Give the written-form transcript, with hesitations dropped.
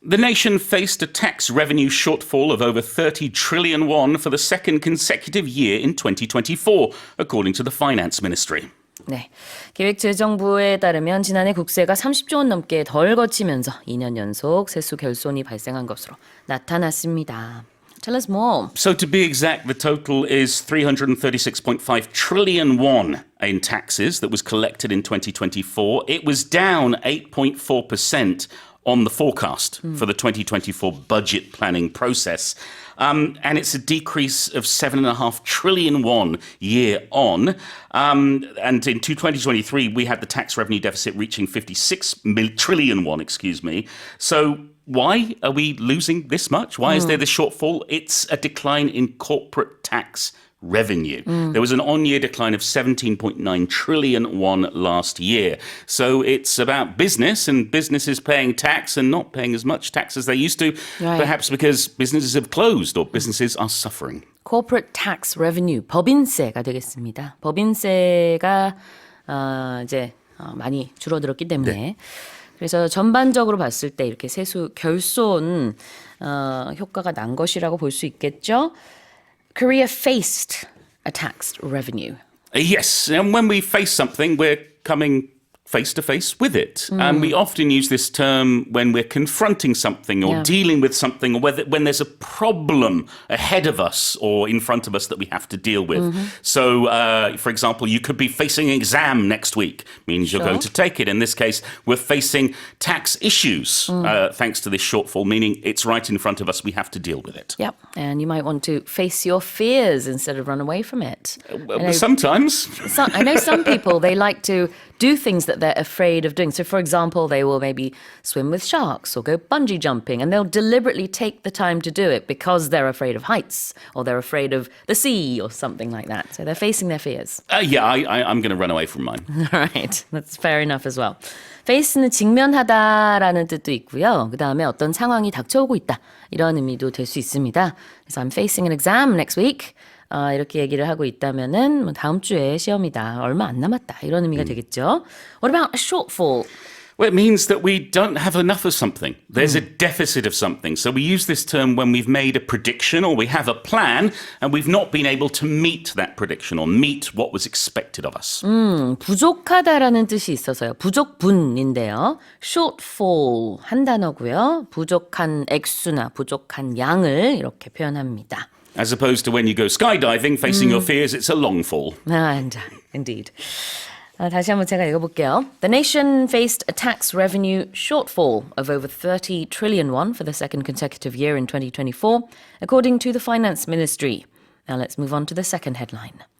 The nation faced a tax revenue shortfall of over 30 trillion won for the second consecutive year in 2024, according to the Finance Ministry. 네, 기획재정부에 따르면 지난해 국세가 30조 원 넘게 덜 거치면서 2년 연속 세수 결손이 발생한 것으로 나타났습니다. Tell us more. So to be exact, the total is 336.5 trillion won in taxes that was collected in 2024. It was down 8.4% on the forecast for the 2024 budget planning process. And it's a decrease of 7.5 trillion won year on. And in 2023, we had the tax revenue deficit reaching 56 trillion won, So why are we losing this much? Why is there this shortfall? It's a decline in corporate tax revenue. There was an on-year decline of 17.9 trillion won last year. So it's about business and businesses paying tax and not paying as much tax as they used to, perhaps because businesses have closed or businesses are suffering. Corporate tax revenue, 법인세가 되겠습니다. 법인세가 이제 많이 줄어들었기 때문에 네. 그래서 전반적으로 봤을 때 이렇게 세수 결손 효과가 난 것이라고 볼 수 있겠죠. Korea faced a tax revenue. Yes, and when we face something, we're coming face to face with it. And we often use this term when we're confronting something or dealing with something, or when there's a problem ahead of us or in front of us that we have to deal with. So, for example, you could be facing an exam next week, means you're going to take it. In this case, we're facing tax issues thanks to this shortfall, meaning it's right in front of us, we have to deal with it. Yep, and you might want to face your fears instead of run away from it. Sometimes. I know some people, they like to do things that they're afraid of doing. So, for example, they will maybe swim with sharks or go bungee jumping, and they'll deliberately take the time to do it because they're afraid of heights or they're afraid of the sea or something like that. So they're facing their fears. I'm going to run away from mine. All right, that's fair enough as well. face는 직면하다라는 뜻도 있고요. 그 다음에 어떤 상황이 닥쳐오고 있다 이런 의미도 될 수 있습니다. 그래서 I'm facing an exam next week. 이렇게 얘기를 하고 있다면은 다음 주에 시험이다. 얼마 안 남았다. 이런 의미가 되겠죠. What about a shortfall? Well, it means that we don't have enough of something. There's a deficit of something. So we use this term when we've made a prediction or we have a plan and we've not been able to meet that prediction or meet what was expected of us. 부족하다라는 뜻이 있어서요. 부족분인데요. shortfall 한 단어고요. 부족한 액수나 부족한 양을 이렇게 표현합니다. As opposed to when you go skydiving, facing your fears, it's a long fall. Indeed. 다시 한번 제가 읽어볼게요. The nation faced a tax revenue shortfall of over 30 trillion won for the second consecutive year in 2024, according to the Finance Ministry. Now let's move on to the second headline.